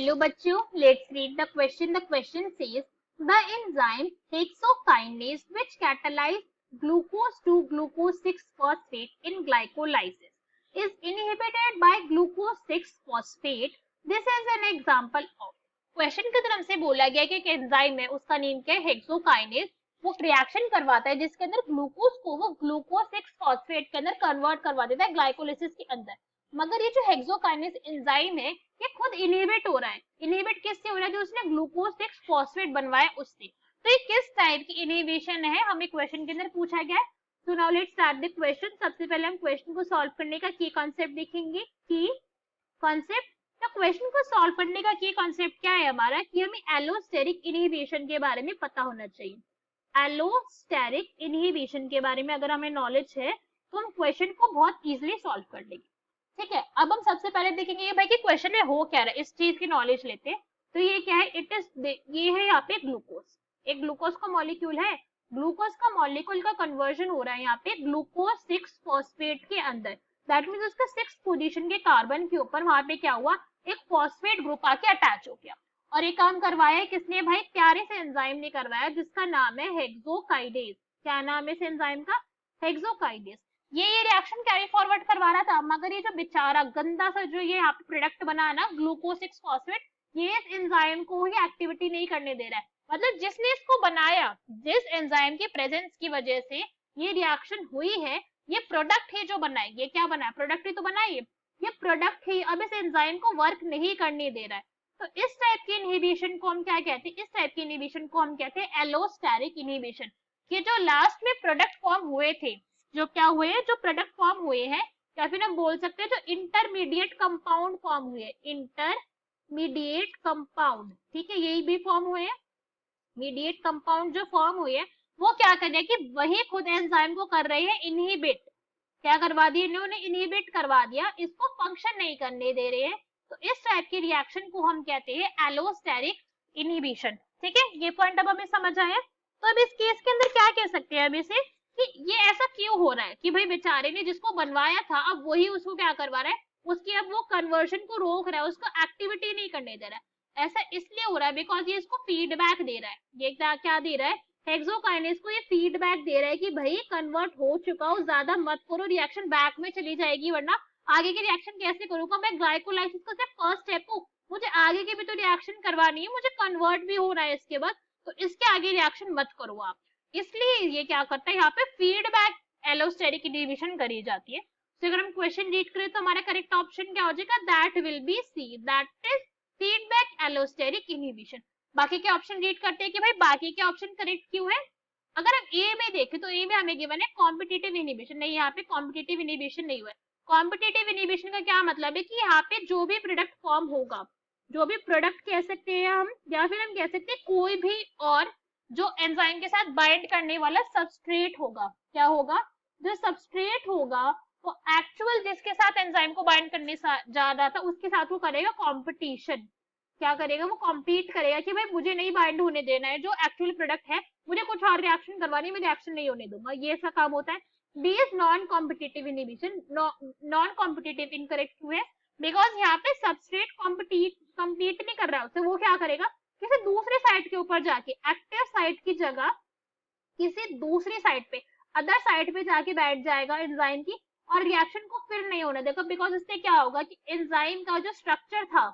Hello बच्चों, let's read the question. The question says the enzyme hexokinase which catalyse glucose to glucose 6 phosphate in glycolysis is inhibited by glucose 6 phosphate. This is an example of. Question की तरफ से बोला गया कि एक enzyme है, उसका नेम क्या है, हेक्सोकाइनेज. वो रिएक्शन करवाता है जिसके अंदर ग्लूकोज को वो ग्लूकोज 6 फॉस्फेट के अंदर कन्वर्ट करवा देता है ग्लाइकोलिसिस के अंदर. मगर ये जो हेक्सोकाइनेज एंजाइम है ये खुद इनहिबिट हो रहा है. इनहिबिट किससे हो रहा है? जो उसने ग्लूकोज 6 फॉस्फेट बनवाया उससे. तो ये किस टाइप की इनहिबिशन है, हमें क्वेश्चन के अंदर पूछा गया है. So now let's start the question. सबसे पहले हम क्वेश्चन को सॉल्व करने का की कॉन्सेप्ट देखेंगे. की कॉन्सेप्ट, तो क्वेश्चन को सॉल्व करने का की कॉन्सेप्ट क्या है हमारा, कि हमें एलोस्टेरिक इनहिबिशन के बारे में पता होना चाहिए. एलोस्टेरिक इनहिबिशन के बारे में अगर हमें नॉलेज है तो हम क्वेश्चन को बहुत इजीली सॉल्व कर लेंगे. ठीक है, अब हम सबसे पहले देखेंगे ये भाई कि क्वेश्चन में हो क्या रहा है, इस चीज की नॉलेज लेते हैं. तो ये क्या है, इट इज, ये है यहाँ पे ग्लूकोज. एक ग्लूकोज का मॉलिक्यूल है. ग्लूकोज का मॉलिक्यूल का कन्वर्जन हो रहा है यहाँ पे ग्लूकोज 6 फॉस्फेट के अंदर. दैट मीन्स उसका 6th पोजीशन के कार्बन के ऊपर वहां पे क्या हुआ, एक फॉस्फेट ग्रुप आके अटैच हो गया. और ये काम करवाया है किसने भाई, प्यारे से एंजाइम ने करवाया जिसका नाम है हेक्सोकाइनेज. क्या नाम है इस एंजाइम का? हेक्सोकाइनेज. ये रिएक्शन कैरी फॉरवर्ड करवा रहा था, मगर ये जो बेचारा गंदा सा जो ये यहाँ पे प्रोडक्ट बना ना ग्लूकोज 6 फॉस्फेट, ये इस एंजाइम को ही एक्टिविटी नहीं करने दे रहा है. मतलब जिसने इसको बनाया, जिस एंजाइम की प्रेजेंस की वजह से ये रिएक्शन हुई है, ये प्रोडक्ट ही जो बना है, ये क्या बना है, प्रोडक्ट ही तो बना है. ये प्रोडक्ट ही अब इस एंजाइम को वर्क नहीं करने दे रहा है. तो इस टाइप की इनहिबिशन को हम क्या कहते हैं, इस टाइप की इनहिबिशन को हम कहते हैं एलोस्टेरिक इनहिबिशन. कि जो लास्ट में प्रोडक्ट फॉर्म हुए थे, जो क्या हुए हैं, जो प्रोडक्ट फॉर्म हुए हैं, या फिर हम बोल सकते हैं जो इंटरमीडिएट कंपाउंड फॉर्म हुए, इंटरमीडिएट कंपाउंड. ठीक है, यही भी फॉर्म हुए हैं. मीडिएट कंपाउंड जो फॉर्म हुए हैं वो क्या कर रहे हैं कि वही खुद एंजाइम को कर रहे हैं इनहिबिट. क्या करवा दिया इन्होंने, इनहिबिट करवा दिया, इसको फंक्शन नहीं करने दे रहे हैं. तो इस टाइप की रिएक्शन को हम कहते हैं एलोस्टेरिक इनहिबिशन. ठीक है, ये पॉइंट अब हमें समझ आया. तो अब इस केस के अंदर क्या कह सकते हैं अब इसे, कि ये ऐसा क्यों हो रहा है कि भाई बेचारे ने जिसको बनवाया था अब वही उसको क्या करवा रहा है, उसकी अब वो कन्वर्जन को रोक रहा है, उसको एक्टिविटी नहीं करने दे रहा है. ऐसा इसलिए हो रहा है बिकॉज ये इसको फीडबैक दे रहा है. ये क्या दे रहा है, हेक्सोकाइनेज को ये फीडबैक दे रहा है कि भाई कन्वर्ट हो चुका हो, ज्यादा मत करो, रिएक्शन बैक में चली जाएगी, वरना आगे की रिएक्शन कैसे करूंगा मैं, ग्लाइकोलाइसिस का सिर्फ फर्स्ट स्टेप हूँ, मुझे आगे की भी तो रिएक्शन करवानी है, मुझे कन्वर्ट भी हो रहा है इसके बाद, तो इसके आगे रिएक्शन मत करो आप. इसलिए ये क्या करता है, यहाँ पे फीडबैक एलोस्टेरिक इनहिबिशन करी जाती है. तो अगर हम क्वेश्चन रीड करें तो हमारा करेक्ट ऑप्शन क्या हो जाएगा, that will be C, that is feedback allosteric inhibition. बाकी के ऑप्शन रीड करते हैं कि भाई बाकी के ऑप्शन करेक्ट क्यों है. अगर हम ए में देखें तो ए में हमें गिवन है कॉम्पिटिटिव इनहिबिशन. नहीं, यहाँ पे कॉम्पिटिटिव इनहिबिशन नहीं हुआ है. कॉम्पिटिटिव इनहिबिशन का क्या मतलब है कि यहाँ पे जो भी प्रोडक्ट फॉर्म होगा, जो भी प्रोडक्ट कह सकते हैं हम, या फिर हम कह सकते हैं कोई भी और जो एंजाइम के साथ बाइंड करने वाला सबस्ट्रेट होगा. क्या होगा, जो सबस्ट्रेट होगा वो एक्चुअल जिसके साथ एंजाइम को बाइंड करने जा रहा था उसके साथ वो करेगा कंपटीशन. क्या करेगा, वो कॉम्पीट करेगा कि भाई मुझे नहीं बाइंड होने देना है जो एक्चुअल प्रोडक्ट है, मुझे कुछ और रिएक्शन करवानी है, मैं रिएक्शन नहीं होने दूंगा. ये ऐसा काम होता है. B is non competitive inhibition. Non competitive incorrect क्यों है, बिकॉज यहाँ पे सबस्ट्रेट कम्पीट नहीं कर रहा है उससे, वो क्या करेगा, किसी दूसरे साइड के ऊपर जाके, एक्टिव साइड की जगह किसी दूसरी साइड पे, अदर साइड पे जाके बैठ जाएगा एंजाइम की, और रिएक्शन को फिर नहीं होने देगा. बिकॉज इससे क्या होगा कि एंजाइम का जो स्ट्रक्चर था,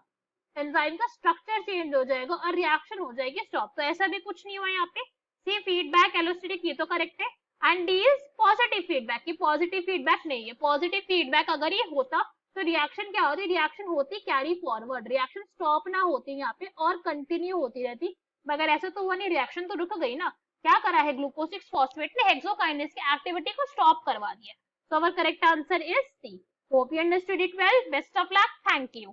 एंजाइम का स्ट्रक्चर चेंज हो जाएगा और रिएक्शन हो जाएगी स्टॉप. तो ऐसा भी कुछ नहीं हुआ यहाँ पे. सी फीडबैक एलोस्टेरिक, ये तो करेक्ट है. And D is positive feedback. ये पॉजिटिव फीडबैक नहीं है. पॉजिटिव फीडबैक अगर ये होता तो रिएक्शन क्या होती, रिएक्शन होती कैरी फॉरवर्ड, रिएक्शन स्टॉप ना होती यहाँ पे और कंटिन्यू होती रहती. मगर ऐसा तो हुआ नहीं, रिएक्शन तो रुक गई ना. क्या करा है ग्लूकोज 6 फॉस्फेट ने, हेक्सोकाइनेज की एक्टिविटी को स्टॉप करवा दिया. So our correct answer is C. Hope you understood it well. Best of luck. Thank you.